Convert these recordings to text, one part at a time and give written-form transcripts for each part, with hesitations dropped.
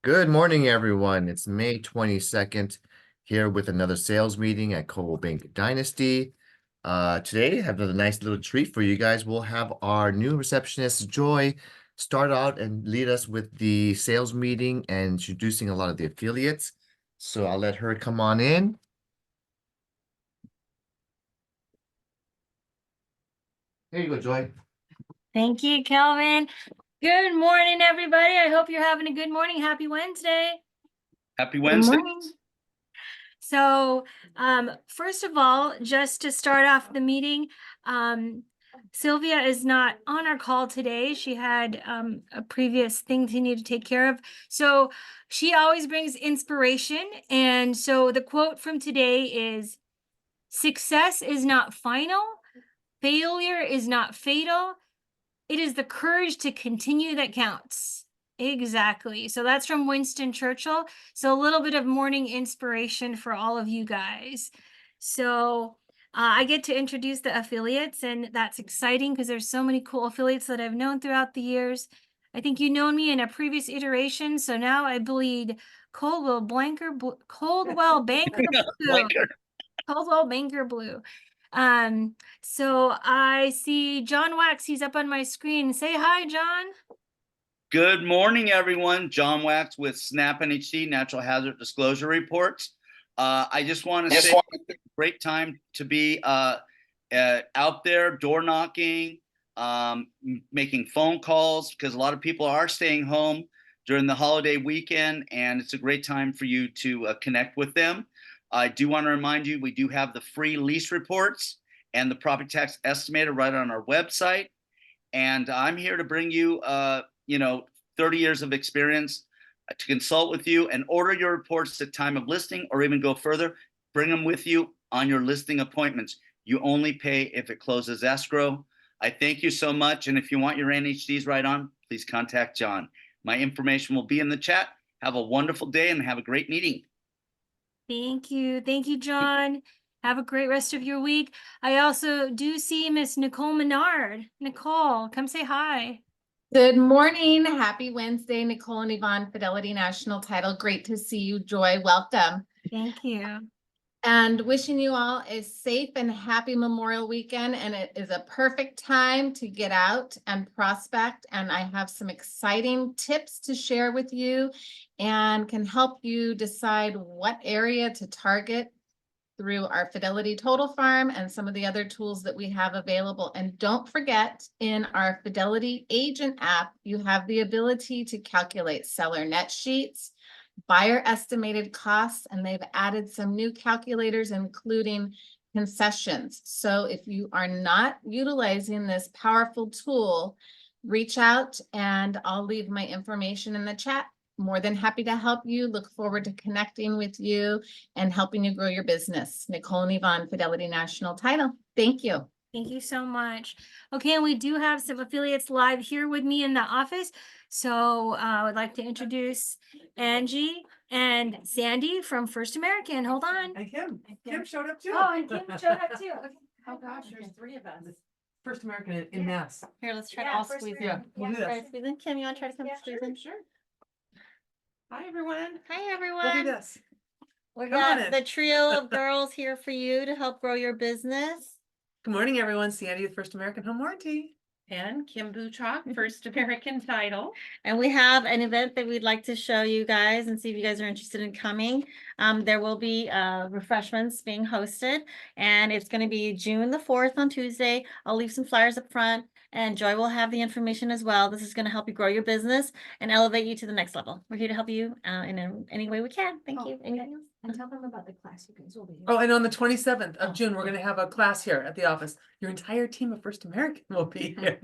Good morning, everyone. It's May 22nd here with another sales meeting at Coldwell Banker Dynasty. Today, I have another nice little treat for you guys. We'll have our new receptionist, Joy, start out and lead us with the sales meeting and introducing a lot of the affiliates. So I'll let her come on in. Here you go, Joy. Thank you, Kelvin. Good morning, everybody. I hope you're having a good morning. Happy Wednesday. Happy Wednesday. Good morning. So, first of all, just to start off the meeting, Sylvia is not on our call today. She had a previous thing she needed to take care of. So she always brings inspiration. And so the quote from today is, "Success is not final. Failure is not fatal. It is the courage to continue that counts." Exactly. So that's from Winston Churchill. So a little bit of morning inspiration for all of you guys. So I get to introduce the affiliates, and that's exciting because there's so many cool affiliates that I've known throughout the years. I think you known me in a previous iteration, so now I bleed Coldwell Banker Blue. Coldwell Banker Blue. So I see John Wax, he's up on my screen. Say hi, John. Good morning, everyone. John Wax with SNAP NHD, Natural Hazard Disclosure Reports. I just want to say it's a great time to be out there, door knocking, making phone calls, because a lot of people are staying home during the holiday weekend, and it's a great time for you to connect with them. I do want to remind you, we do have the free lease reports and the property tax estimator right on our website. And I'm here to bring you, 30 years of experience to consult with you and order your reports at time of listing, or even go further, bring them with you on your listing appointments. You only pay if it closes escrow. I thank you so much. And if you want your NHDs right on, please contact John. My information will be in the chat. Have a wonderful day and have a great meeting. Thank you. Thank you, John. Have a great rest of your week. I also do see Miss Nicole Menard. Nicole, come say hi. Good morning. Happy Wednesday, Nicole and Yvonne, Fidelity National Title. Great to see you, Joy. Welcome. Thank you. And wishing you all a safe and happy Memorial Weekend. And it is a perfect time to get out and prospect. And I have some exciting tips to share with you and can help you decide what area to target through our Fidelity Total Farm and some of the other tools that we have available. And don't forget, in our Fidelity Agent app, you have the ability to calculate seller net sheets, buyer estimated costs, and they've added some new calculators, including concessions. So if you are not utilizing this powerful tool, reach out and I'll leave my information in the chat. More than happy to help you. Look forward to connecting with you and helping you grow your business. Nicole and Yvonne, Fidelity National Title. Thank you. Thank you so much. Okay, and we do have some affiliates live here with me in the office. So I would like to introduce Angie and Sandy from First American. Hold on. And Kim showed up too. Oh, and Kim showed up too. Okay. Oh gosh, there's 3 of us. First American in Mass. Here, let's try to Yeah, all First squeeze in. Yeah, we'll do Try this. to squeeze in. Kim, you want to try to come squeeze in? Sure. Hi, everyone. Hi, We'll do everyone. this. We Come on got in. the trio of girls here for you to help grow your business. Good morning, everyone. Sandy with First American Home Warranty. And Kim Buchok, First American Title. And we have an event that we'd like to show you guys and see if you guys are interested in coming. There will be refreshments being hosted, and it's going to be June the 4th on Tuesday. I'll leave some flyers up front, and Joy will have the information as well. This is going to help you grow your business and elevate you to the next level. We're here to help you in any way we can. Thank you. Anything else? And tell them about the class you guys will be here. Oh, and on the 27th of June, we're going to have a class here at the office. Your entire team of First American will be here.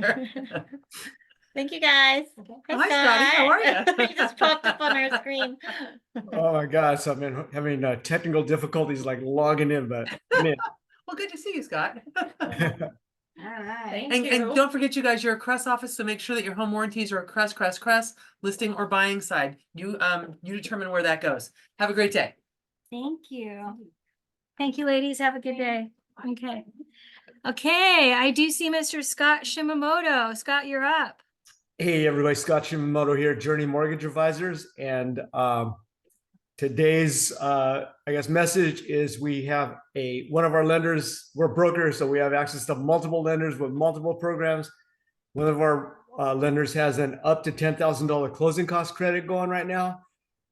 Thank you, guys. Okay. Hi, Scotty. How are you? You just popped up on our screen. Oh my gosh, I've been having technical difficulties like logging in, but I'm in. Well, good to see you, Scott. All right. And don't forget, you guys, you're a CRESS office, so make sure that your home warranties are a CRESS, listing or buying side. You determine where that goes. Have a great day. Thank you. Thank you, ladies. Have a good day. Okay. Okay, I do see Mr. Scott Shimamoto. Scott, you're up. Hey, everybody, Scott Shimamoto here, Journey Mortgage Advisors. And today's, I guess, message is we have one of our lenders, we're brokers, so we have access to multiple lenders with multiple programs. One of our lenders has an up to $10,000 closing cost credit going right now.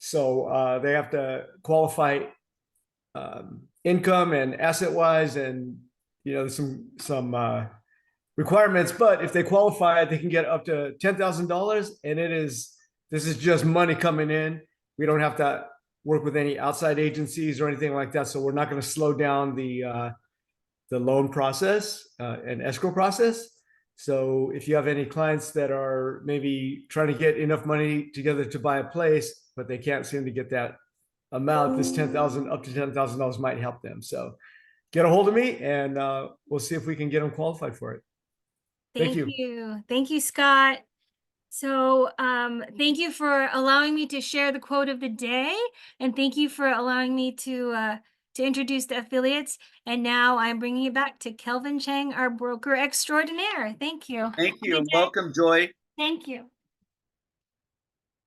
So they have to qualify income and asset wise, and some requirements. But if they qualify, they can get up to $10,000, and this is just money coming in. We don't have to work with any outside agencies or anything like that. So we're not going to slow down the loan process and escrow process. So if you have any clients that are maybe trying to get enough money together to buy a place, but they can't seem to get that amount, this $10,000 up to $10,000 might help them. So get a hold of me, and we'll see if we can get them qualified for it. Thank you. Thank you, Scott. So thank you for allowing me to share the quote of the day, and thank you for allowing me to introduce the affiliates. And now I'm bringing it back to Kelvin Chang, our broker extraordinaire. Thank you. Thank you. Good And day. welcome, Joy. Thank you.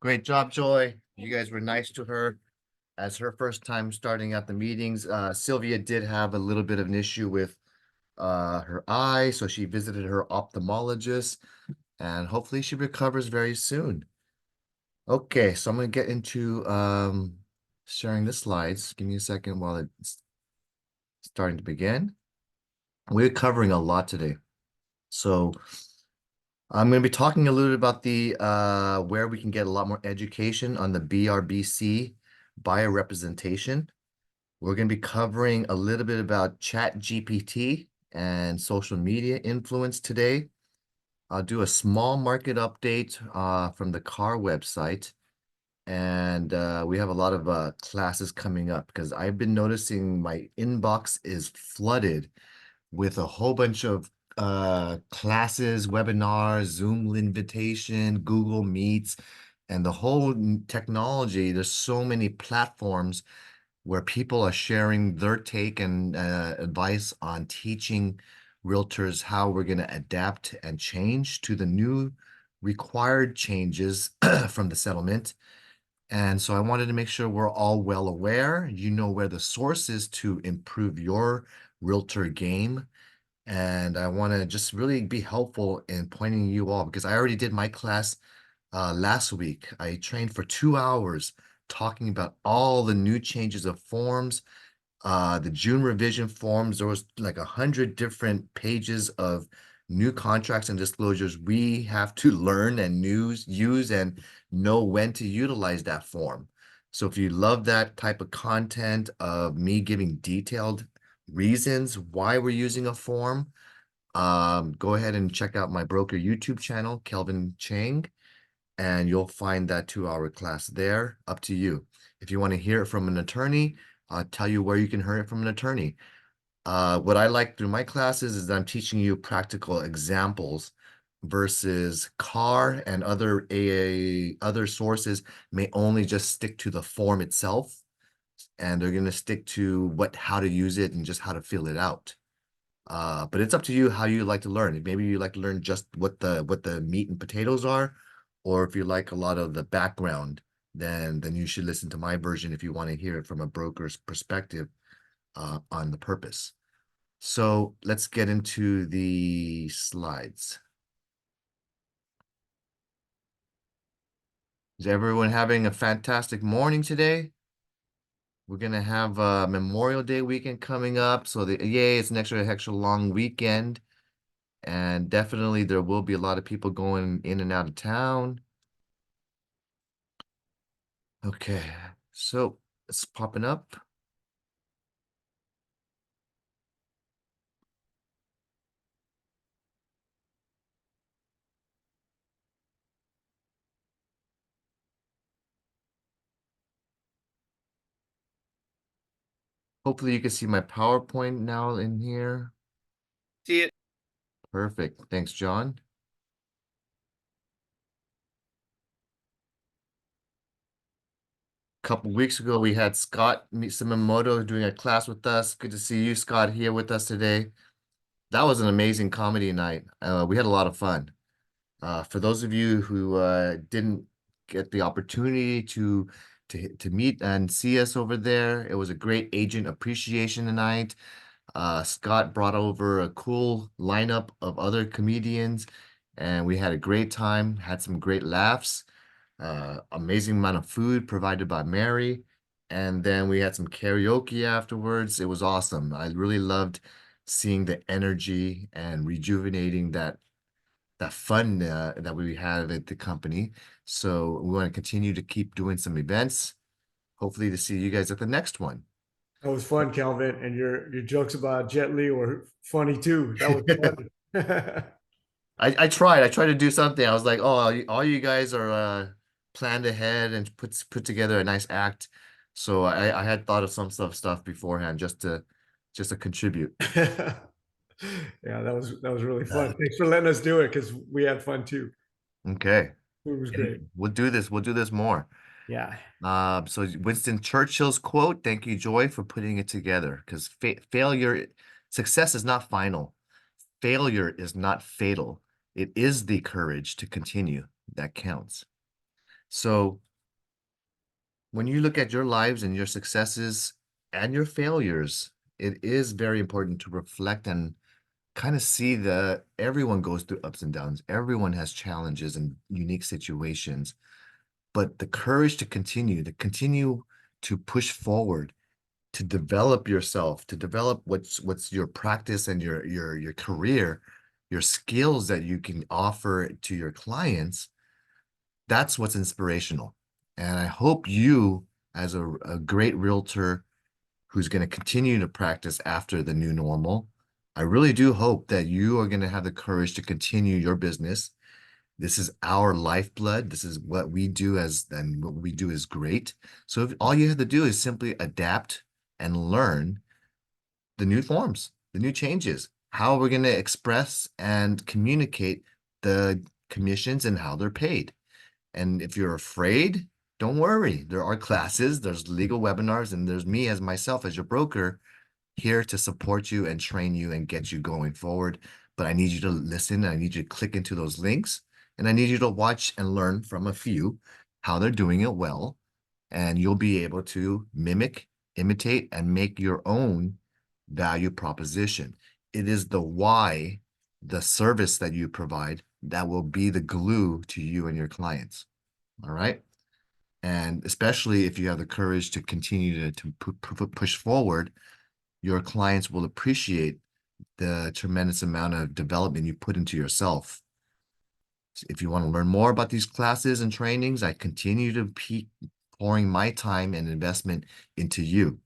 Great job, Joy. You guys were nice to her as her first time starting at the meetings. Sylvia did have a little bit of an issue with her eye, so she visited her ophthalmologist, and hopefully she recovers very soon. Okay, so I'm going to get into sharing the slides. Give me a second while it's starting to begin. We're covering a lot today. So I'm going to be talking a little bit about the where we can get a lot more education on the BRBC Buyer Representation. We're going to be covering a little bit about ChatGPT and social media influence today. I'll do a small market update from the CAR website. And we have a lot of classes coming up because I've been noticing my inbox is flooded with a whole bunch of classes, webinars, Zoom invitation, Google Meets, and the whole technology. There's so many platforms where people are sharing their take and advice on teaching realtors how we're going to adapt and change to the new required changes from the settlement. And so I wanted to make sure we're all well aware, you know where the source is to improve your realtor game. And I want to just really be helpful in pointing you all, because I already did my class last week. I trained for 2 hours talking about all the new changes of forms, the June revision forms. There was like 100 different pages of new contracts and disclosures we have to learn and use and know when to utilize that form. So if you love that type of content of me giving detailed reasons why we're using a form, go ahead and check out my broker YouTube channel, Kelvin Chang, and you'll find that 2-hour class there. Up to you. If you want to hear it from an attorney, I'll tell you where you can hear it from an attorney. What I like through my classes is that I'm teaching you practical examples versus CAR and other sources may only just stick to the form itself, and they're going to stick to how to use it and just how to fill it out. But it's up to you how you like to learn. Maybe you like to learn just what the meat and potatoes are, or if you like a lot of the background, then you should listen to my version if you want to hear it from a broker's perspective on the purpose. So let's get into the slides. Is everyone having a fantastic morning today? We're going to have a Memorial Day weekend coming up. So yay, it's an extra long weekend. And definitely there will be a lot of people going in and out of town. Okay, so it's popping up. Hopefully you can see my PowerPoint now in here. See it. Perfect. Thanks, John. A couple weeks ago, we had Scott Simamoto doing a class with us. Good to see you, Scott, here with us today. That was an amazing comedy night. We had a lot of fun. For those of you who didn't get the opportunity to meet and see us over there, it was a great agent appreciation night. Scott brought over a cool lineup of other comedians, and we had a great time, had some great laughs, amazing amount of food provided by Mary, and then we had some karaoke afterwards. It was awesome. I really loved seeing the energy and rejuvenating that fun that we have at the company. So we want to continue to keep doing some events. Hopefully to see you guys at the next one. That was fun, Calvin, and your jokes about Jet Li were funny too. That was funny. I tried to do something. I was like, oh, all you guys are planned ahead and put together a nice act. So I had thought of some stuff beforehand just to contribute. Yeah, that was really fun. Thanks for letting us do it because we had fun too. Okay. It was great. We'll do this more. Yeah. So Winston Churchill's quote, thank you, Joy, for putting it together, because success is not final. Failure is not fatal. It is the courage to continue that counts. So when you look at your lives and your successes and your failures, it is very important to reflect and kind of see that everyone goes through ups and downs. Everyone has challenges and unique situations. But the courage to continue to push forward, to develop yourself, to develop what's your practice and your career, your skills that you can offer to your clients, that's what's inspirational. And I hope you, as a great realtor who's going to continue to practice after the new normal, I really do hope that you are going to have the courage to continue your business. This is our lifeblood. This is what we do and what we do is great. So if all you have to do is simply adapt and learn the new forms, the new changes, how we're going to express and communicate the commissions and how they're paid. And if you're afraid, don't worry. There are classes, there's legal webinars, and there's me as myself as your broker here to support you and train you and get you going forward. But I need you to listen, and I need you to click into those links. And I need you to watch and learn from a few how they're doing it well. And you'll be able to mimic, imitate, and make your own value proposition. It is the why, the service that you provide, that will be the glue to you and your clients. All right. And especially if you have the courage to continue to push forward, your clients will appreciate the tremendous amount of development you put into yourself. If you want to learn more about these classes and trainings, I continue to keep pouring my time and investment into you.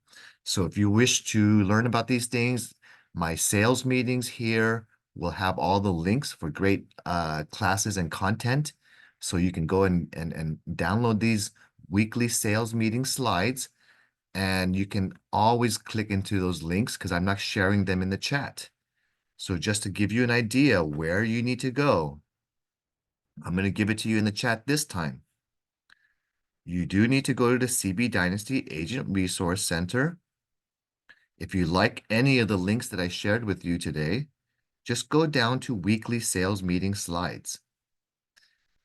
So if you wish to learn about these things, my sales meetings here will have all the links for great classes and content. So you can go and download these weekly sales meeting slides, and you can always click into those links because I'm not sharing them in the chat. So just to give you an idea where you need to go, I'm going to give it to you in the chat this time. You do need to go to the CB Dynasty Agent Resource Center. If you like any of the links that I shared with you today, just go down to weekly sales meeting slides.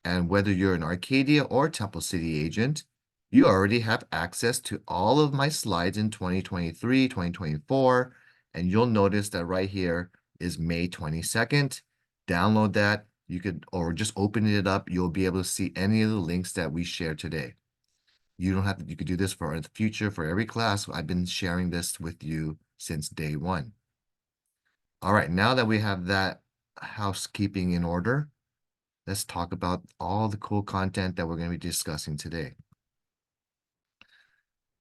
And whether you're an Arcadia or Temple City agent, you already have access to all of my slides in 2023, 2024, and you'll notice that right here is May 22nd. Download that. You could, or just open it up. You'll be able to see any of the links that we share today. You don't have to, you could do this for the future, for every class. I've been sharing this with you since day one. All right, now that we have that housekeeping in order, let's talk about all the cool content that we're going to be discussing today.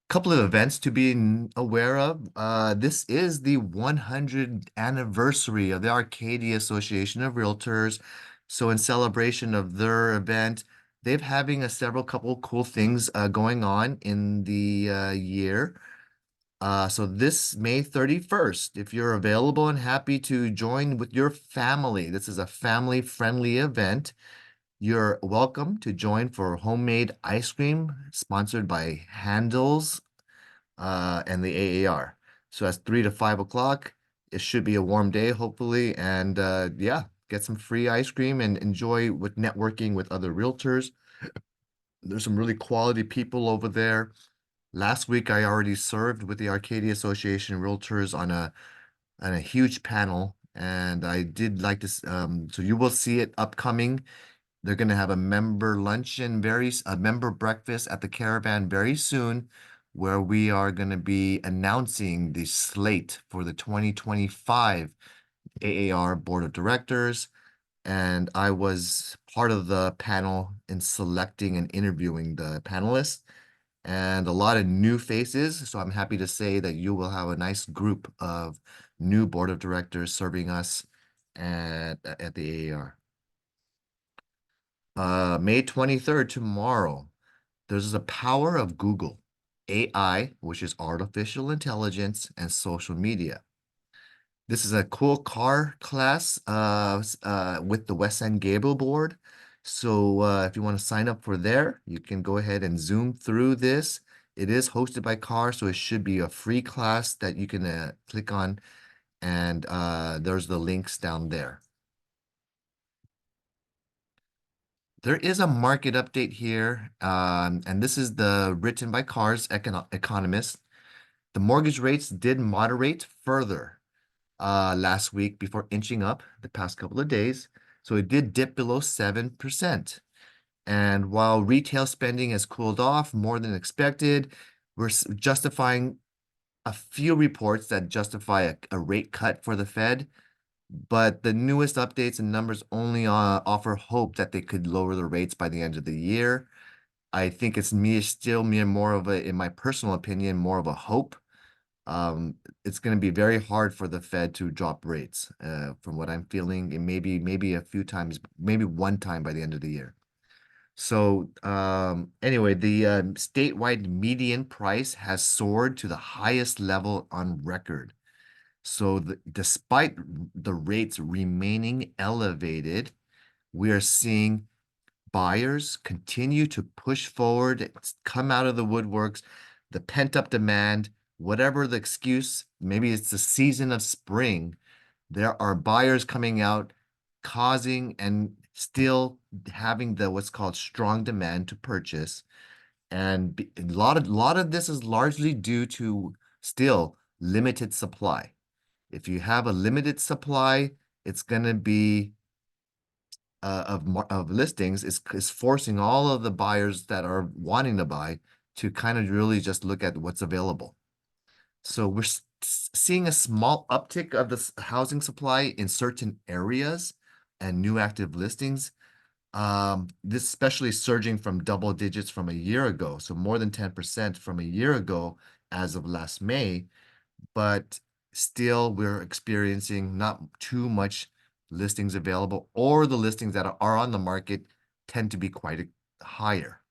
Couple of events to be aware of. This is the 100th anniversary of the Arcadia Association of Realtors. So in celebration of their event, they're having several couple cool things going on in the year. So this May 31st, if you're available and happy to join with your family, this is a family-friendly event. You're welcome to join for homemade ice cream sponsored by Handles and the AAR. So that's 3 to 5 o'clock. It should be a warm day, hopefully. And yeah, get some free ice cream and enjoy with networking with other realtors. There's some really quality people over there. Last week, I already served with the Arcadia Association of Realtors on a huge panel, and I did like this. So you will see it upcoming. They're going to have a member luncheon, a member breakfast at the Caravan very soon, where we are going to be announcing the slate for the 2025 AAR Board of Directors. And I was part of the panel in selecting and interviewing the panelists, and a lot of new faces. So I'm happy to say that you will have a nice group of new board of directors serving us at the AAR. May 23rd, tomorrow, there's the power of Google, AI, which is artificial intelligence, and social media. This is a cool car class with the West End Gable board. So if you want to sign up for there, you can go ahead and zoom through this. It is hosted by CAR, so it should be a free class that you can click on. And there's the links down there. There is a market update here, and this is the written by CAR's economist. The mortgage rates did moderate further last week before inching up the past couple of days. So it did dip below 7%. And while retail spending has cooled off more than expected, we're justifying a few reports that justify a rate cut for the Fed. But the newest updates and numbers only offer hope that they could lower the rates by the end of the year. I think it's still more of a, in my personal opinion, more of a hope. It's going to be very hard for the Fed to drop rates, from what I'm feeling, and maybe a few times, maybe one time by the end of the year. So anyway, the statewide median price has soared to the highest level on record. So despite the rates remaining elevated, we are seeing buyers continue to push forward, come out of the woodworks, the pent-up demand, whatever the excuse, maybe it's the season of spring, there are buyers coming out, causing and still having the what's called strong demand to purchase. And a lot of this is largely due to still limited supply. If you have a limited supply, it's going to be of listings is forcing all of the buyers that are wanting to buy to kind of really just look at what's available. So we're seeing a small uptick of the housing supply in certain areas and new active listings. This especially surging from double digits from a year ago, so more than 10% from a year ago as of last May. But still, we're experiencing not too much listings available, or the listings that are on the market tend to be quite higher.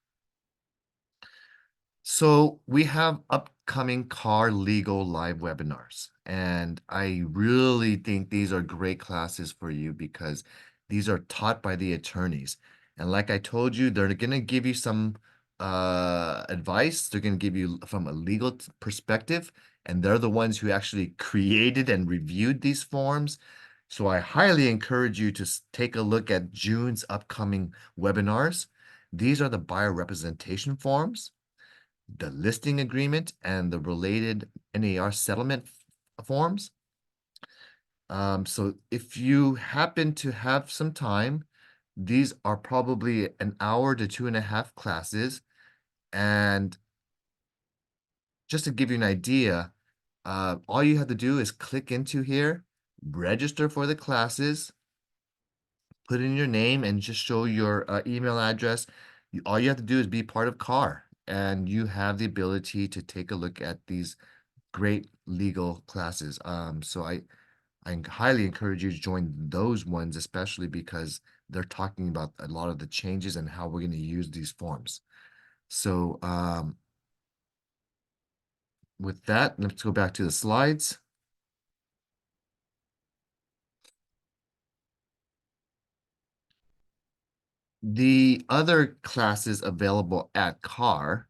So we have upcoming car legal live webinars, and I really think these are great classes for you because these are taught by the attorneys. And like I told you, they're going to give you some advice. They're going to give you from a legal perspective, and they're the ones who actually created and reviewed these forms. So I highly encourage you to take a look at June's upcoming webinars. These are the buyer representation forms, the listing agreement, and the related NAR settlement forms. So if you happen to have some time, these are probably an hour to 2.5 classes. And just to give you an idea, all you have to do is click into here, register for the classes, put in your name, and just show your email address. All you have to do is be part of CAR, and you have the ability to take a look at these great legal classes. So I highly encourage you to join those ones, especially because they're talking about a lot of the changes and how we're going to use these forms. So with that, let's go back to the slides. The other classes available at CAR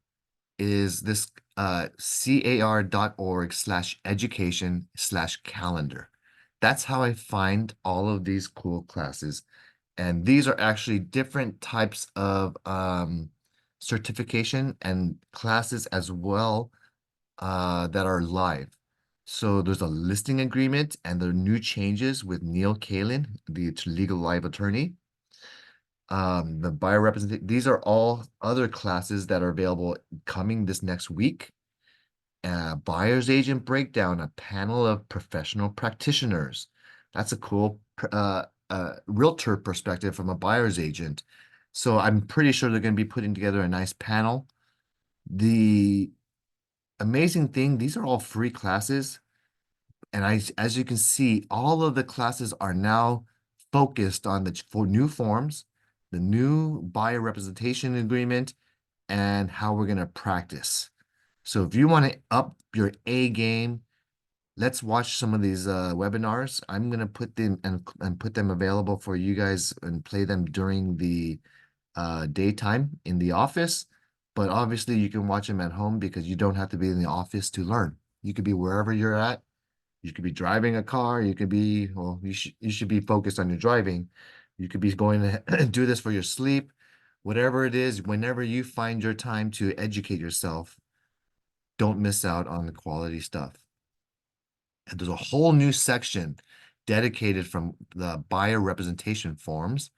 is this car.org/education/calendar. That's how I find all of these cool classes. And these are actually different types of certification and classes as well that are live. So there's a listing agreement and there are new changes with Neil Kalin, the legal live attorney. The buyer representation, these are all other classes that are available coming this next week. Buyer's agent breakdown, a panel of professional practitioners. That's a cool realtor perspective from a buyer's agent. So I'm pretty sure they're going to be putting together a nice panel. The amazing thing, these are all free classes. And as you can see, all of the classes are now focused on the new forms, the new buyer representation agreement, and how we're going to practice. So if you want to up your A game, let's watch some of these webinars. I'm going to put them and put them available for you guys and play them during the daytime in the office. But obviously you can watch them at home because you don't have to be in the office to learn. You could be wherever you're at. You could be driving a car. You could be, well, you should be focused on your driving. You could be going to do this for your sleep. Whatever it is, whenever you find your time to educate yourself, don't miss out on the quality stuff. And there's a whole new section dedicated from the buyer representation forms.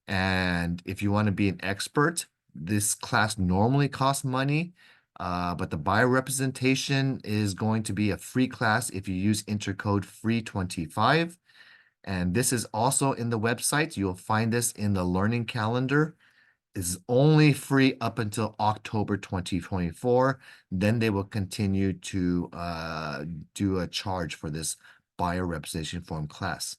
And if you want to be an expert, this class normally costs money, but the buyer representation is going to be a free class if you use intercode FREE25. And this is also in the website. You'll find this in the learning calendar. It's only free up until October 2024. Then they will continue to do a charge for this buyer representation form class.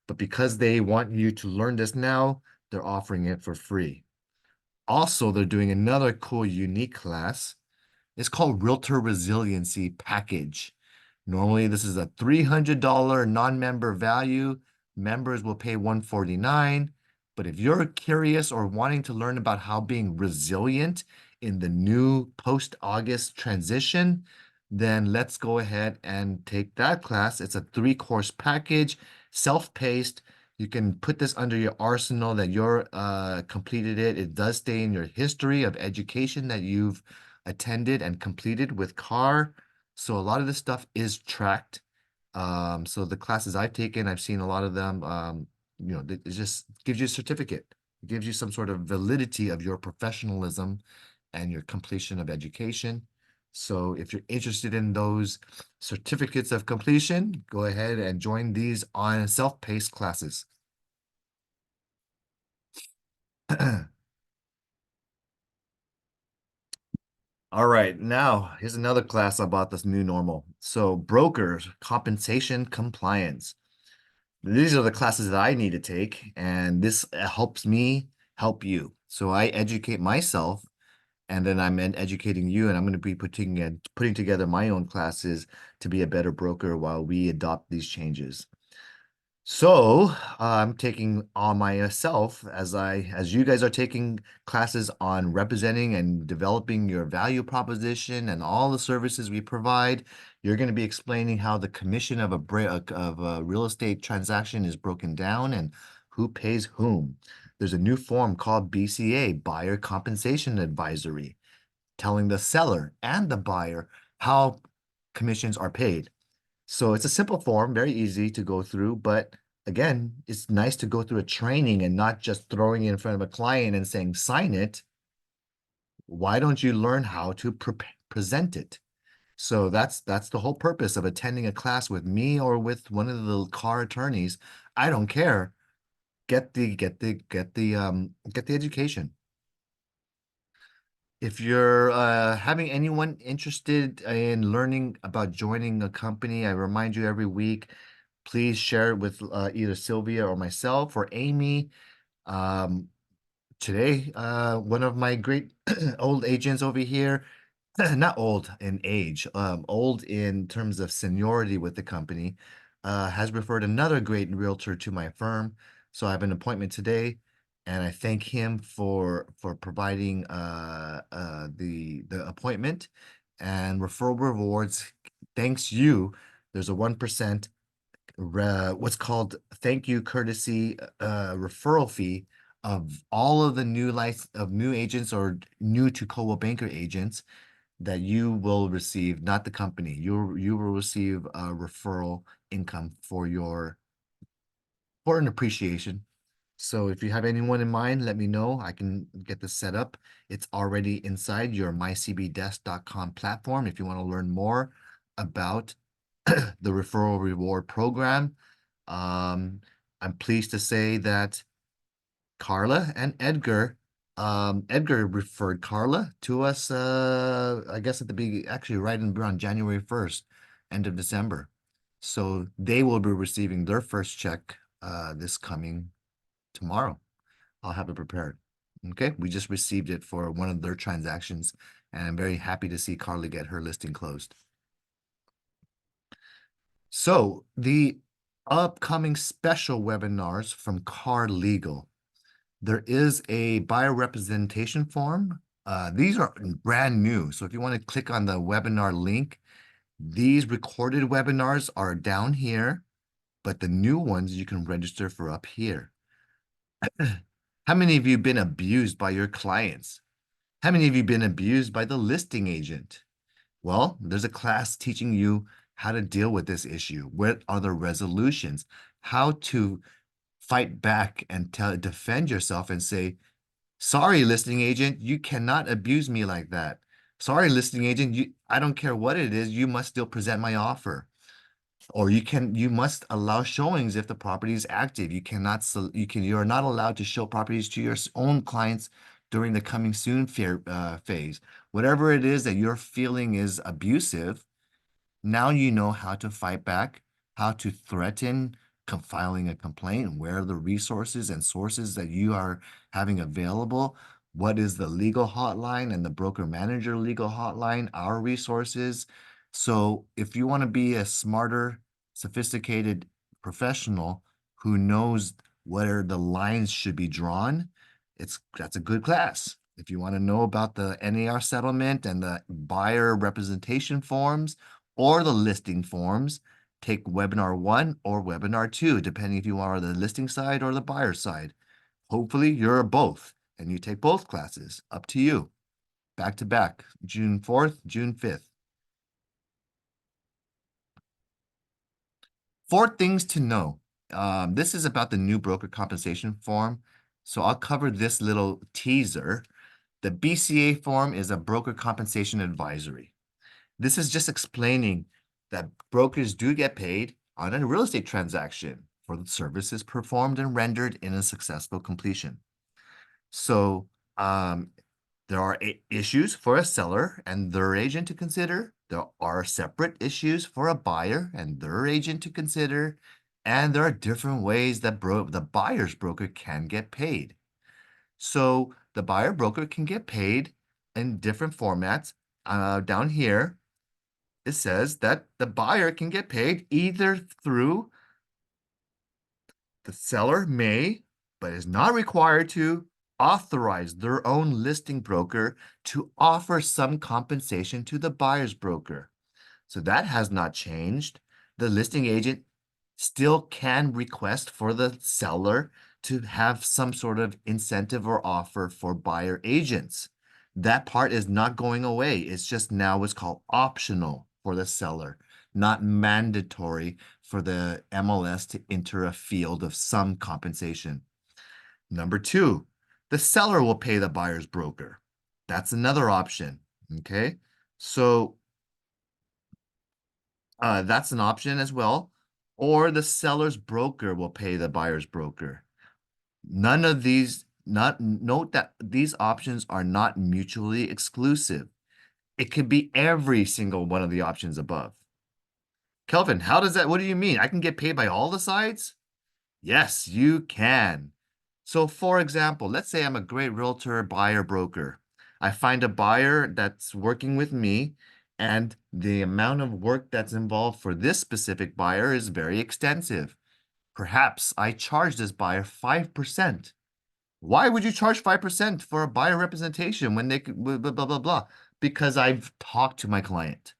But because they want you to learn this now, they're offering it for free. Also, they're doing another cool, unique class. It's called Realtor Resiliency Package. Normally, this is a $300 non-member value. Members will pay $149. But if you're curious or wanting to learn about how being resilient in the new post-August transition, then let's go ahead and take that class. It's a 3-course package, self-paced. You can put this under your arsenal that you're completed it. It does stay in your history of education that you've attended and completed with CAR. So a lot of this stuff is tracked. So the classes I've taken, I've seen a lot of them, it just gives you a certificate. It gives you some sort of validity of your professionalism and your completion of education. So if you're interested in those certificates of completion, go ahead and join these on self-paced classes. All right, now here's another class about this new normal. So brokers, compensation compliance. These are the classes that I need to take, and this helps me help you. So I educate myself, and then I'm educating you, and I'm going to be putting together my own classes to be a better broker while we adopt these changes. So I'm taking on myself as you guys are taking classes on representing and developing your value proposition and all the services we provide. You're going to be explaining how the commission of a real estate transaction is broken down and who pays whom. There's a new form called BCA, Buyer Compensation Advisory, telling the seller and the buyer how commissions are paid. So it's a simple form, very easy to go through, but again, it's nice to go through a training and not just throwing it in front of a client and saying, sign it. Why don't you learn how to present it? So that's the whole purpose of attending a class with me or with one of the CAR attorneys. I don't care. Get the education. If you're having anyone interested in learning about joining a company, I remind you every week, please share it with either Sylvia or myself or Amy. Today, one of my great old agents over here, not old in age, old in terms of seniority with the company, has referred another great realtor to my firm. So I have an appointment today, and I thank him for providing the appointment and referral rewards. Thanks you. There's a 1% what's called thank you courtesy referral fee of all of the new agents or new to Coldwell Banker agents that you will receive, not the company. You will receive a referral income for an appreciation. So if you have anyone in mind, let me know. I can get this set up. It's already inside your mycbdesk.com platform. If you want to learn more about the referral reward program, I'm pleased to say that Carla and Edgar, Edgar referred Carla to us, I guess at the beginning, actually right around January 1st, end of December. So they will be receiving their first check this coming tomorrow. I'll have it prepared. Okay, we just received it for one of their transactions, and I'm very happy to see Carla get her listing closed. So the upcoming special webinars from Car Legal. There is a buyer representation form. These are brand new. So if you want to click on the webinar link, these recorded webinars are down here, but the new ones you can register for up here. How many of you have been abused by your clients? How many of you have been abused by the listing agent? Well, there's a class teaching you how to deal with this issue. What are the resolutions? How to fight back and defend yourself and say, sorry, listing agent, you cannot abuse me like that. Sorry, listing agent, I don't care what it is, you must still present my offer. Or you must allow showings if the property is active. You are not allowed to show properties to your own clients during the coming soon phase. Whatever it is that you're feeling is abusive, now you know how to fight back, how to threaten filing a complaint, where are the resources and sources that you are having available, what is the legal hotline and the broker manager legal hotline, our resources. So if you want to be a smarter, sophisticated professional who knows where the lines should be drawn, that's a good class. If you want to know about the NAR settlement and the buyer representation forms or the listing forms, take webinar 1 or webinar 2, depending if you are the listing side or the buyer side. Hopefully you're both and you take both classes. Up to you. Back to back, June 4th, June 5th. 4 things to know. This is about the new broker compensation form. So I'll cover this little teaser. The BCA form is a broker compensation advisory. This is just explaining that brokers do get paid on a real estate transaction for the services performed and rendered in a successful completion. So there are issues for a seller and their agent to consider. There are separate issues for a buyer and their agent to consider. And there are different ways that the buyer's broker can get paid. So the buyer broker can get paid in different formats. Down here, it says that the buyer can get paid either through the seller may, but is not required to, authorize their own listing broker to offer some compensation to the buyer's broker. So that has not changed. The listing agent still can request for the seller to have some sort of incentive or offer for buyer agents. That part is not going away. It's just now what's called optional for the seller, not mandatory for the MLS to enter a field of some compensation. Number 2, the seller will pay the buyer's broker. That's another option. Okay, so that's an option as well. Or the seller's broker will pay the buyer's broker. None of these, note that these options are not mutually exclusive. It could be every single one of the options above. Kelvin, what do you mean? I can get paid by all the sides? Yes, you can. So for example, let's say I'm a great realtor buyer broker. I find a buyer that's working with me and the amount of work that's involved for this specific buyer is very extensive. Perhaps I charge this buyer 5%. Why would you charge 5% for a buyer representation when they could blah, blah, blah, blah? Because I've talked to my client.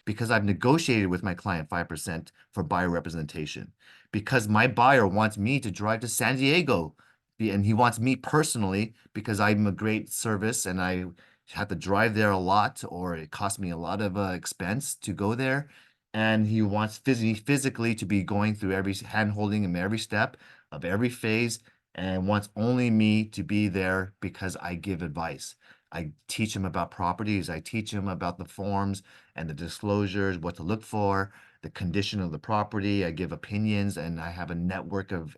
because I've negotiated with my client 5% for buyer representation, because my buyer wants me to drive to San Diego, and he wants me personally because I'm a great service and I have to drive there a lot, or it costs me a lot of expense to go there. And he wants physically to be going through every hand holding him every step of every phase, and wants only me to be there because I give advice. I teach him about properties. I teach him about the forms and the disclosures, what to look for, the condition of the property. I give opinions, and I have a network of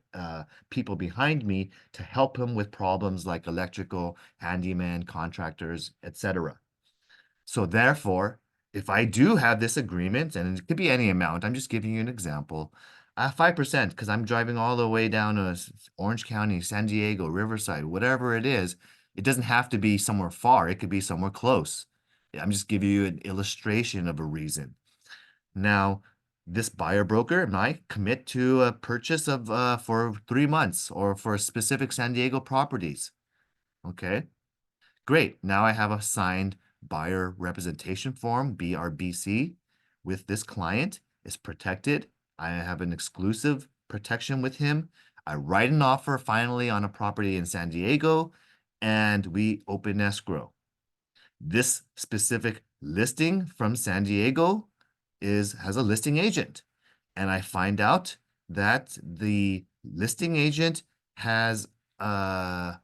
people behind me to help him with problems like electrical, handyman, contractors, etc. So therefore, if I do have this agreement, and it could be any amount, I'm just giving you an example, 5%, because I'm driving all the way down to Orange County, San Diego, Riverside, whatever it is, it doesn't have to be somewhere far. It could be somewhere close. I'm just giving you an illustration of a reason. Now, this buyer broker and I commit to a purchase of for 3 months or for specific San Diego properties. Okay, great. Now I have a signed buyer representation form, BRBC, with this client. It's protected. I have an exclusive protection with him. I write an offer finally on a property in San Diego, and we open escrow. This specific listing from San Diego has a listing agent, and I find out that the listing agent has a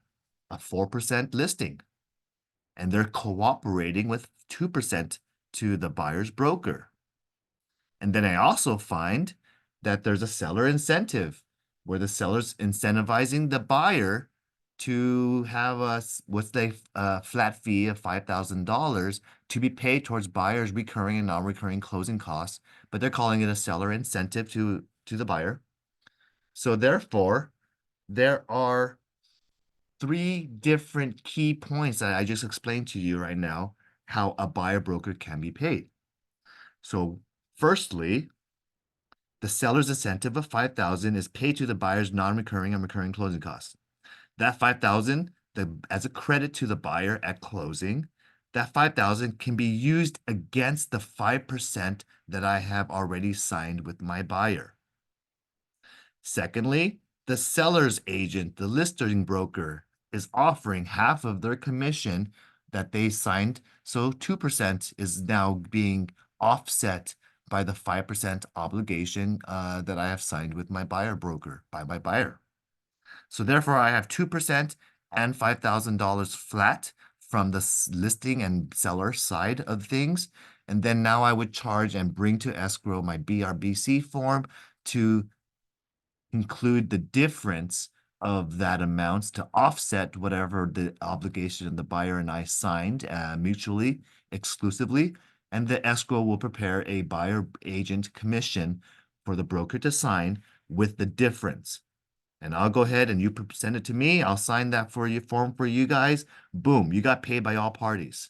4% listing, and they're cooperating with 2% to the buyer's broker. And then I also find that there's a seller incentive where the seller's incentivizing the buyer to have a flat fee of $5,000 to be paid towards buyer's recurring and non-recurring closing costs, but they're calling it a seller incentive to the buyer. So therefore, there are 3 different key points that I just explained to you right now, how a buyer broker can be paid. So firstly, the seller's incentive of $5,000 is paid to the buyer's non-recurring and recurring closing costs. That $5,000, as a credit to the buyer at closing, that $5,000 can be used against the 5% that I have already signed with my buyer. Secondly, the seller's agent, the listing broker, is offering half of their commission that they signed. So 2% is now being offset by the 5% obligation that I have signed with my buyer broker, by my buyer. So therefore, I have 2% and $5,000 flat from the listing and seller side of things. And then now I would charge and bring to escrow my BRBC form to include the difference of that amounts to offset whatever the obligation the buyer and I signed mutually, exclusively, and the escrow will prepare a buyer agent commission for the broker to sign with the difference. And I'll go ahead and you send it to me. I'll sign that form for you guys. Boom, you got paid by all parties.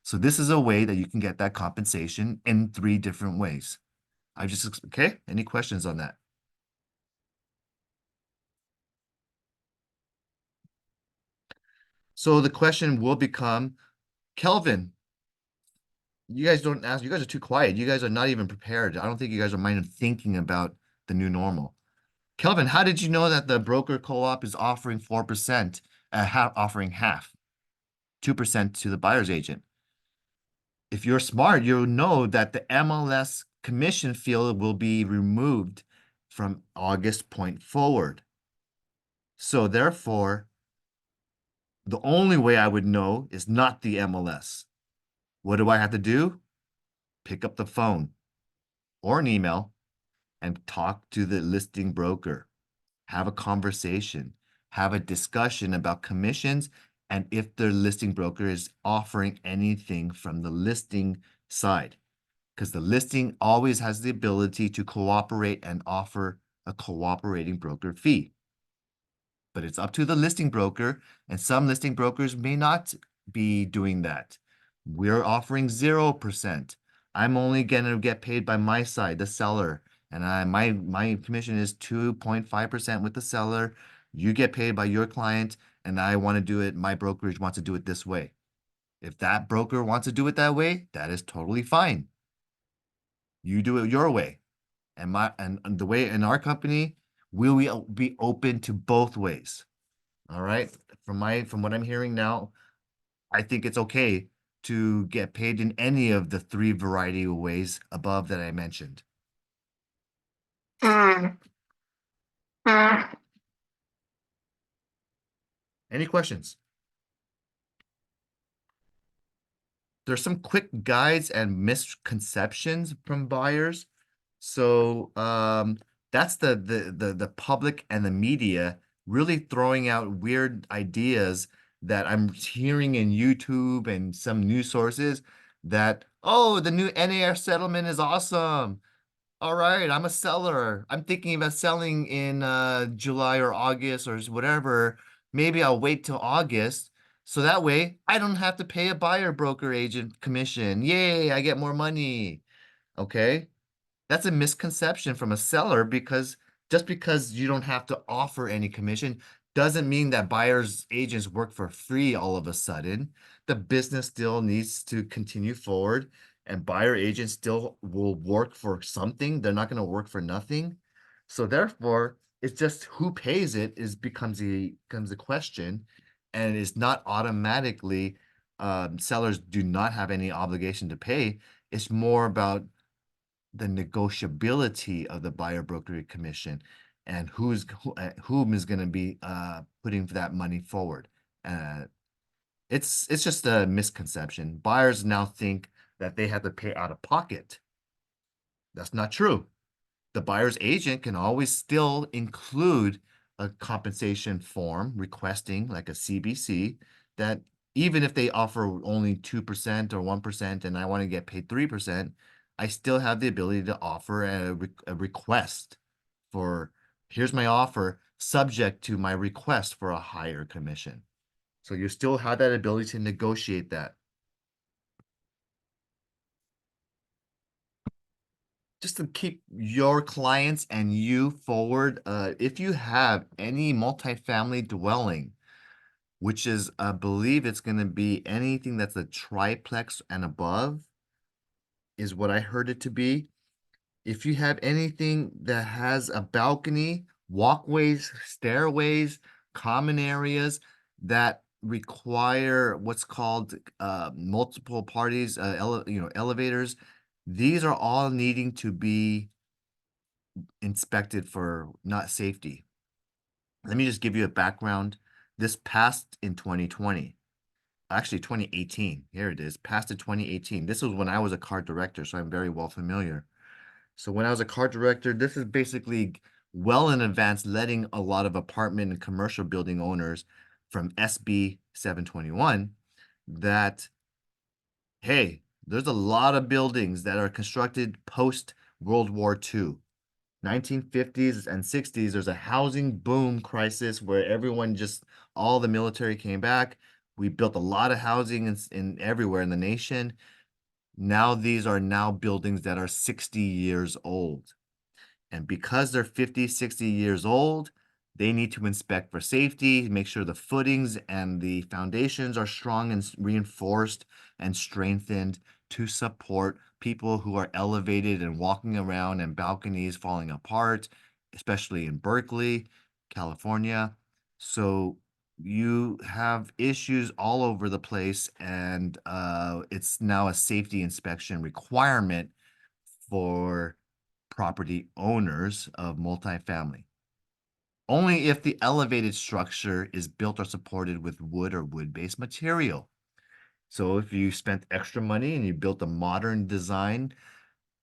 So this is a way that you can get that compensation in 3 different ways. Okay, any questions on that? So the question will become, Kelvin, you guys don't ask, you guys are too quiet. You guys are not even prepared. I don't think you guys are minding thinking about the new normal. Kelvin, how did you know that the broker co-op is offering 4%, offering half, 2% to the buyer's agent? If you're smart, you'll know that the MLS commission field will be removed from August point forward. So therefore, the only way I would know is not the MLS. What do I have to do? Pick up the phone or an email and talk to the listing broker. Have a conversation, have a discussion about commissions, and if the listing broker is offering anything from the listing side. Because the listing always has the ability to cooperate and offer a cooperating broker fee. But it's up to the listing broker, and some listing brokers may not be doing that. We're offering 0%. I'm only going to get paid by my side, the seller, and my commission is 2.5% with the seller. You get paid by your client, and I want to do it. My brokerage wants to do it this way. If that broker wants to do it that way, that is totally fine. You do it your way. And the way in our company, we'll be open to both ways. All right. From what I'm hearing now, I think it's okay to get paid in any of the 3 variety of ways above that I mentioned. Any questions? There's some quick guides and misconceptions from buyers. So that's the public and the media really throwing out weird ideas that I'm hearing in YouTube and some news sources that, oh, the new NAR settlement is awesome. All right, I'm a seller. I'm thinking about selling in July or August or whatever. Maybe I'll wait till August. So that way I don't have to pay a buyer broker agent commission. Yay, I get more money. Okay. That's a misconception from a seller because just because you don't have to offer any commission doesn't mean that buyers agents work for free all of a sudden. The business still needs to continue forward and buyer agents still will work for something. They're not going to work for nothing. So therefore, it's just who pays it becomes a question, and it's not automatically sellers do not have any obligation to pay. It's more about the negotiability of the buyer brokerage commission and whom is going to be putting that money forward. It's just a misconception. Buyers now think that they have to pay out of pocket. That's not true. The buyer's agent can always still include a compensation form requesting like a CBC that even if they offer only 2% or 1% and I want to get paid 3%, I still have the ability to offer a request for here's my offer subject to my request for a higher commission. So you still have that ability to negotiate that. Just to keep your clients and you forward, if you have any multifamily dwelling, which is, I believe it's going to be anything that's a triplex and above, is what I heard it to be. If you have anything that has a balcony, walkways, stairways, common areas that require what's called multiple parties, elevators, these are all needing to be inspected for not safety. Let me just give you a background. This passed in 2020. Actually 2018. Here it is, passed in 2018. This was when I was a card director, so I'm very well familiar. So when I was a card director, this is basically well in advance letting a lot of apartment and commercial building owners from SB 721 that, hey, there's a lot of buildings that are constructed post World War II. 1950s and 60s, there's a housing boom crisis where all the military came back. We built a lot of housing in everywhere in the nation. Now these are now buildings that are 60 years old. And because they're 50, 60 years old, they need to inspect for safety, make sure the footings and the foundations are strong and reinforced and strengthened to support people who are elevated and walking around and balconies falling apart, especially in Berkeley, California. So you have issues all over the place, and it's now a safety inspection requirement for property owners of multifamily. Only if the elevated structure is built or supported with wood or wood-based material. So if you spent extra money and you built a modern design,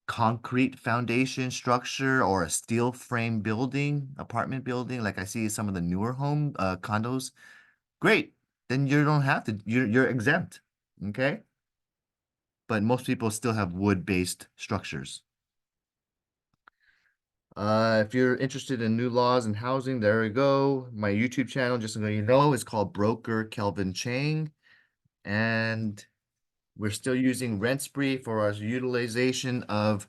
concrete foundation structure or a steel frame building, apartment building, like I see some of the newer home condos, great. Then you don't have to, you're exempt, okay? But most people still have wood-based structures. If you're interested in new laws and housing, there we go. My YouTube channel, just so you know, is called Broker Kelvin Chang. And we're still using Rent Spree for our utilization of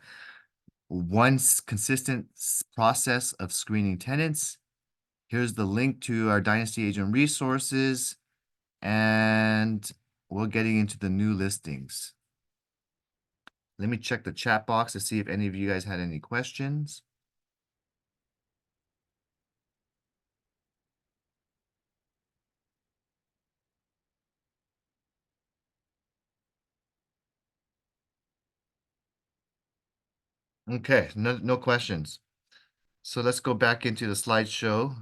one consistent process of screening tenants. Here's the link to our Dynasty Agent resources. And we're getting into the new listings. Let me check the chat box to see if any of you guys had any questions. Okay, no questions. So let's go back into the slideshow.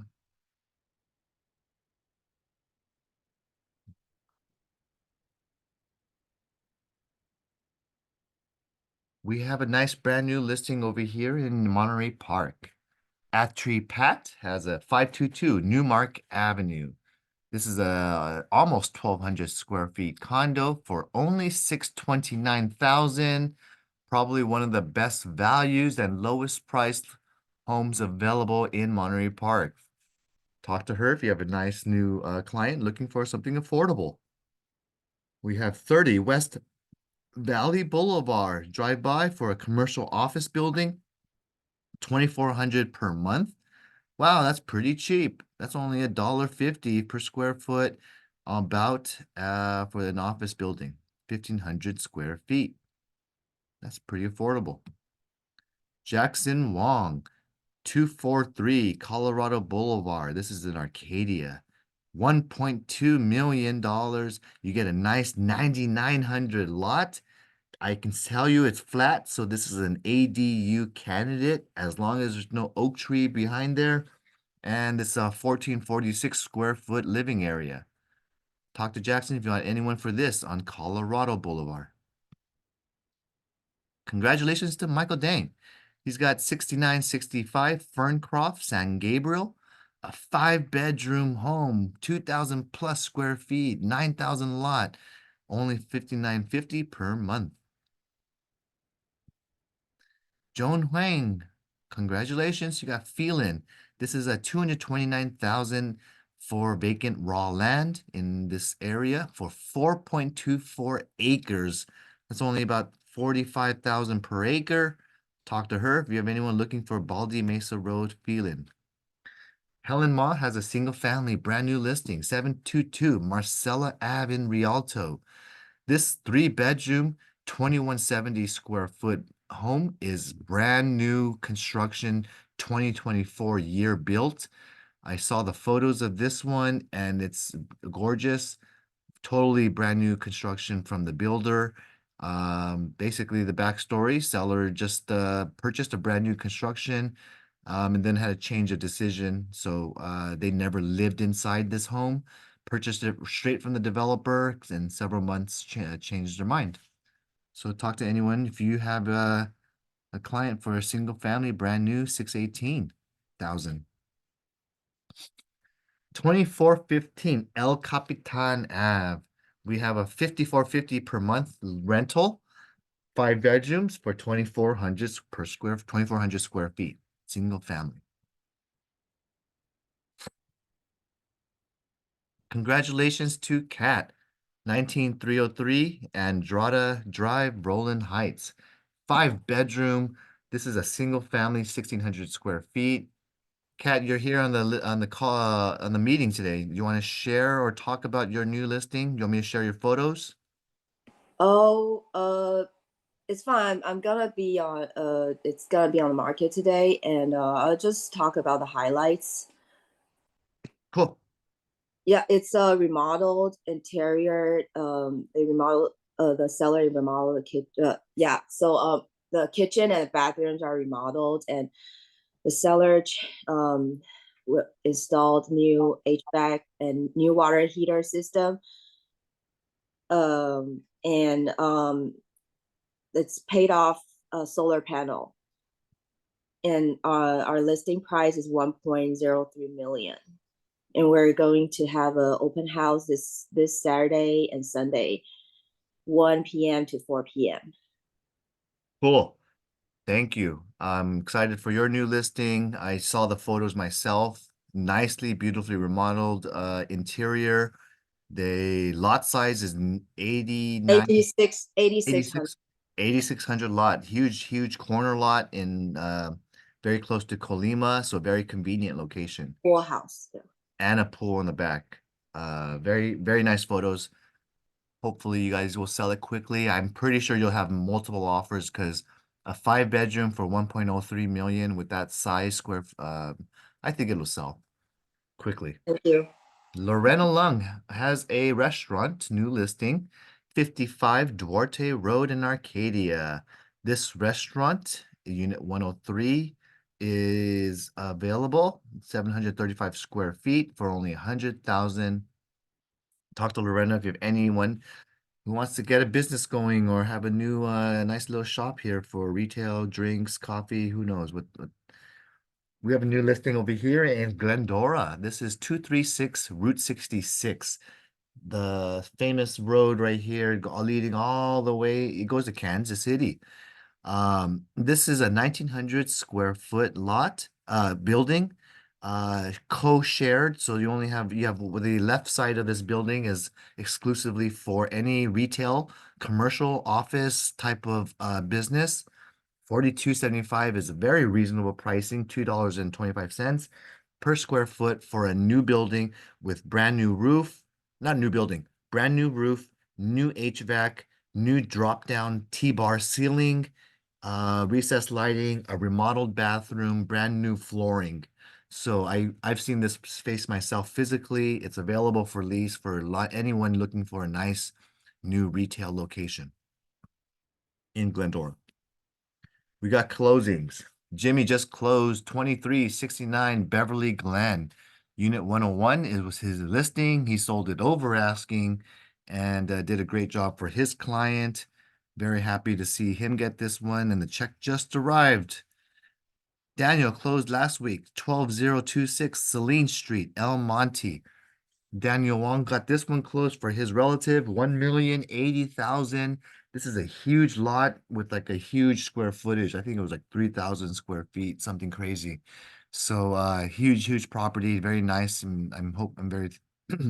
We have a nice brand new listing over here in Monterey Park. Attree Pat has a 522 Newmark Avenue. This is a almost 1,200 square feet condo for only $629,000. Probably one of the best values and lowest priced homes available in Monterey Park. Talk to her if you have a nice new client looking for something affordable. We have 30 West Valley Boulevard. Drive by for a commercial office building, $2,400 per month. Wow, that's pretty cheap. That's only $1.50 per square foot about for an office building, 1,500 square feet. That's pretty affordable. Jackson Wong, 243 Colorado Boulevard. This is in Arcadia. $1.2 million. You get a nice 9,900 lot. I can tell you it's flat, so this is an ADU candidate as long as there's no oak tree behind there. And it's a 1,446 square foot living area. Talk to Jackson if you want anyone for this on Colorado Boulevard. Congratulations to Michael Dane. He's got 6965 Ferncroft, San Gabriel, a 5-bedroom home, 2,000 plus square feet, 9,000 lot, only $5,950 per month. Joan Huang, congratulations, you got Phelan. This is a 229,000 for vacant raw land in this area for 4.24 acres. That's only about 45,000 per acre. Talk to her if you have anyone looking for Baldy Mesa Road, Phelan. Helen Ma has a single family brand new listing, 722 Marcella Ave in Rialto. This 3-bedroom, 2,170 square foot home is brand new construction, 2024 year built. I saw the photos of this one and it's gorgeous. Totally brand new construction from the builder. Basically the backstory, seller just purchased a brand new construction and then had a change of decision. So they never lived inside this home, purchased it straight from the developer, and several months changed their mind. So talk to anyone if you have a client for a single family, brand new, 618,000. 2415 El Capitan Ave. We have a 5,450 per month rental, 5 bedrooms for 2,400 square feet, single family. Congratulations to Kat, 19303 Andrada Drive, Roland Heights. 5-bedroom. This is a single family, 1,600 square feet. Kat, you're here on the call on the meeting today. Do you want to share or talk about your new listing? You want me to share your photos? Oh, it's fine. I'm gonna be on it's gonna be on the market today, and I'll just talk about the highlights. Cool. Yeah, it's a remodeled interior. They remodeled the seller remodeled the kitchen. Yeah, so the kitchen and bathrooms are remodeled, and the seller installed new HVAC and new water heater system. And it's paid off a solar panel. And our listing price is 1.03 million. And we're going to have an open house this Saturday and Sunday, 1 p.m. to 4 p.m. Cool. Thank you. I'm excited for your new listing. I saw the photos myself. Nicely, beautifully remodeled interior. The lot size is 8,600 lot. Huge corner lot in very close to Colima, so very convenient location. Full house. Yeah. And a pool in the back. Very nice photos. Hopefully you guys will sell it quickly. I'm pretty sure you'll have multiple offers because a 5-bedroom for 1.03 million with that size square, I think it'll sell quickly. Thank you. Lorena Lung has a restaurant, new listing, 55 Duarte Road in Arcadia. This restaurant, Unit 103, is available, 735 square feet for only 100,000. Talk to Lorena if you have anyone who wants to get a business going or have a new nice little shop here for retail, drinks, coffee, who knows what. We have a new listing over here in Glendora. This is 236 Route 66. The famous road right here leading all the way, it goes to Kansas City. This is a 1900 square foot lot, building, co-shared. So you have the left side of this building is exclusively for any retail, commercial, office type of business. $42.75 is a very reasonable pricing, $2.25 per square foot for a new building with brand new roof, not new building, brand new roof, new HVAC, new drop-down T-bar ceiling, recessed lighting, a remodeled bathroom, brand new flooring. So I've seen this space myself physically. It's available for lease for anyone looking for a nice new retail location in Glendora. We got closings. Jimmy just closed 2369 Beverly Glen. Unit 101 was his listing. He sold it over asking and did a great job for his client. Very happy to see him get this one, and the check just arrived. Daniel closed last week, 12026 Celine Street, El Monte. Daniel Wong got this one closed for his relative, 1,080,000. This is a huge lot with like a huge square footage. I think it was like 3,000 square feet, something crazy. So huge property, very nice, and I'm very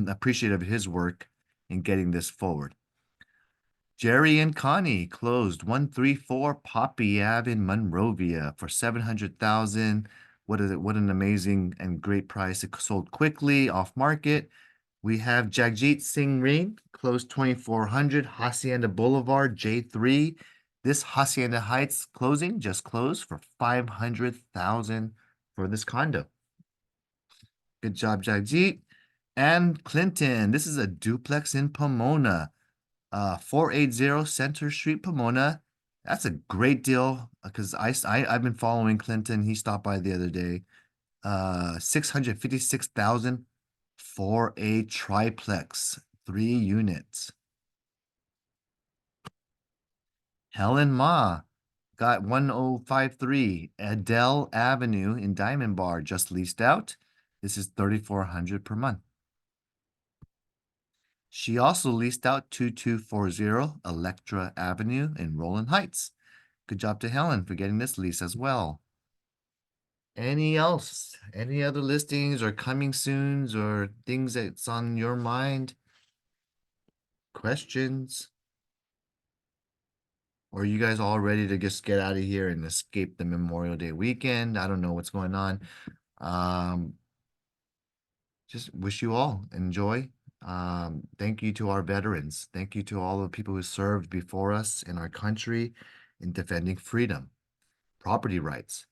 appreciative of his work in getting this forward. Jerry and Connie closed 134 Poppy Ave in Monrovia for 700,000. What is it? What an amazing and great price. It sold quickly off market. We have Jagjit Singh Ring, closed 2400 Hacienda Boulevard, J3. This Hacienda Heights closing just closed for 500,000 for this condo. Good job, Jagjit. And Clinton, this is a duplex in Pomona, 480 Center Street, Pomona. That's a great deal because I've been following Clinton. He stopped by the other day. 656,000 for a triplex, 3 units. Helen Ma got 1053 Adele Avenue in Diamond Bar, just leased out. This is $3,400 per month. She also leased out 2240 Electra Avenue in Roland Heights. Good job to Helen for getting this lease as well. Any other listings or coming soons or things that's on your mind? Questions? Or are you guys all ready to just get out of here and escape the Memorial Day weekend? I don't know what's going on. Just wish you all enjoy. Thank you to our veterans. Thank you to all the people who served before us in our country in defending freedom, property rights,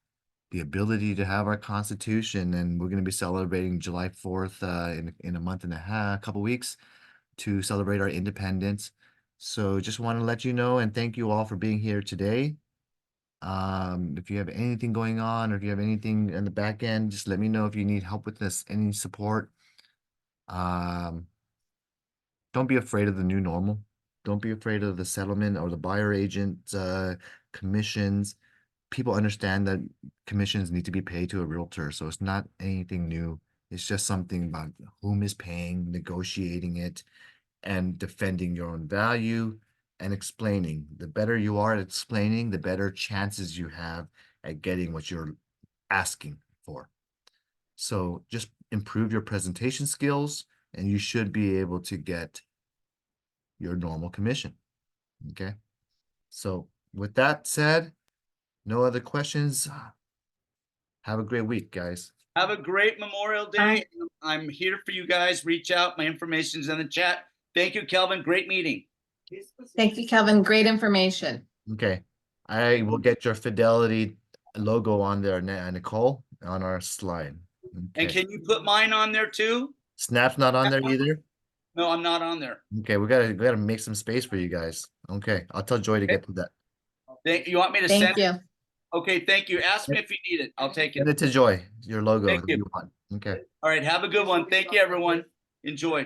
the ability to have our Constitution, and we're going to be celebrating July 4th in a month and a half, couple weeks, to celebrate our independence. So just want to let you know and thank you all for being here today. If you have anything going on or if you have anything in the back end, just let me know if you need help with this, any support. Don't be afraid of the new normal. Don't be afraid of the settlement or the buyer agent commissions. People understand that commissions need to be paid to a realtor, so it's not anything new. It's just something about whom is paying, negotiating it, and defending your own value and explaining. The better you are at explaining, the better chances you have at getting what you're asking for. So just improve your presentation skills, and you should be able to get your normal commission. Okay. So with that said, no other questions. Have a great week, guys. Have a great Memorial Day. I'm here for you guys. Reach out. My information's in the chat. Thank you, Kelvin. Great meeting. Thank you, Kelvin. Great information. Okay, I will get your Fidelity logo on there, Nicole, on our slide. And Okay. can you put mine on there too? Snap's not on there either. No, I'm not on there. Okay, we gotta make some space for you guys. Okay, I'll tell Joy to get to that. You want me to Thank send you. it? Okay, thank you. Ask me if you need it. I'll take it. Send it to Joy, your logo Thank that you. you want. Okay. All right, have a good one. Thank you, everyone. Enjoy.